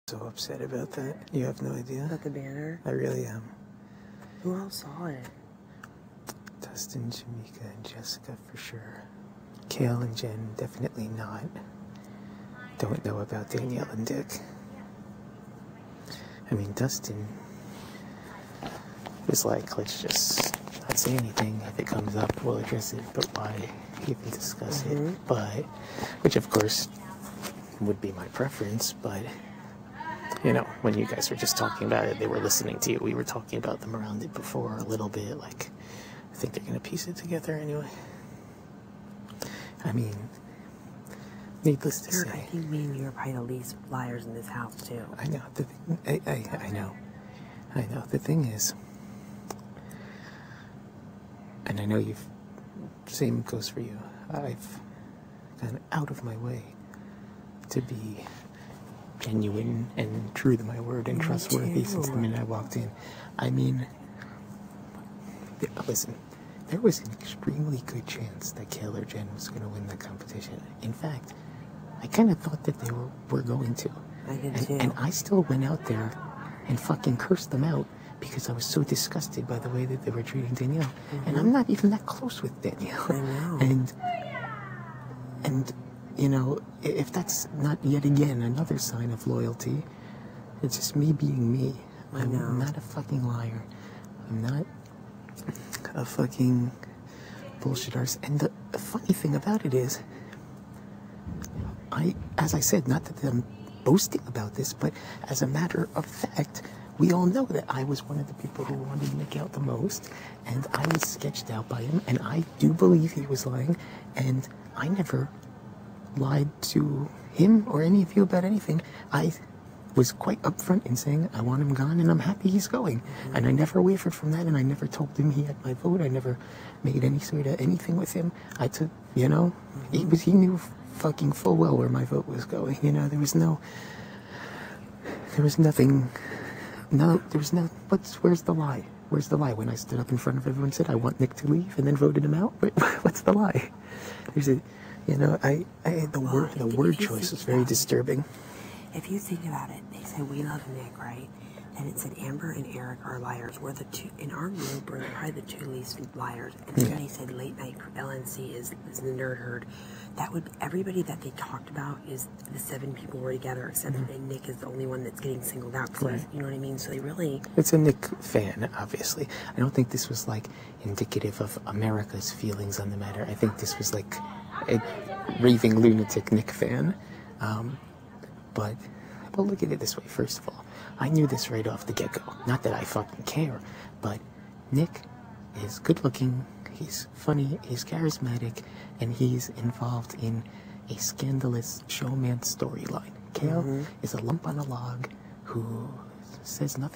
So upset about that. You have no idea? About the banner? I really am. Who else saw it? Dustin, Jamaica, and Jessica for sure. Kale and Jen definitely not. Don't know about Danielle and Dick. I mean, Dustin was like, let's just not say anything. If it comes up, we'll address it, but why even discuss it? But, which of course would be my preference, but you know, when you guys were just talking about it, they were listening to you. We were talking about them around it before a little bit. Like, I think they're going to piece it together anyway. I mean, needless to say. I think me and you are probably the least liars in this house, too. I know. I know. I know. The thing is, and I know same goes for you. I've gone out of my way to be genuine and true to my word and trustworthy since the minute I walked in. I mean, listen, there was an extremely good chance that Kale or Jen was going to win the competition. In fact, I kind of thought that they were going to. I did too. And I still went out there and fucking cursed them out because I was so disgusted by the way that they were treating Danielle. And I'm not even that close with Danielle. I know. And you know, if that's not yet again another sign of loyalty, it's just me being me. I'm not a fucking liar. I'm not a fucking bullshit arse. And the funny thing about it is, as I said, not that I'm boasting about this, but as a matter of fact, we all know that I was one of the people who wanted Nick out the most, and I was sketched out by him, and I do believe he was lying, and I never lied to him or any of you about anything. I was quite upfront in saying I want him gone and I'm happy he's going. And I never wavered from that, and I never told him he had my vote. I never made any sort of anything with him. I took, you know, he knew fucking full well where my vote was going. You know, there was nothing, where's the lie? Where's the lie? When I stood up in front of everyone and said I want Nick to leave and then voted him out? What's the lie? You know, the word choice was very disturbing. If you think about it, they say we love Nick, right? And it said Amber and Eric are liars. We're the two, in our group, we're probably the two least liars. And then they said late night LNC is the nerd herd. That would, everybody that they talked about is the 7 people were together, except that Nick is the only one that's getting singled out. Right. You know what I mean? So they really... It's a Nick fan, obviously. I don't think this was, like, indicative of America's feelings on the matter. I think this was, like, a raving lunatic Nick fan. But look at it this way. First of all, I knew this right off the get-go. Not that I fucking care, but Nick is good-looking, he's funny, he's charismatic, and he's involved in a scandalous showman storyline. Kale is a lump on a log who says nothing.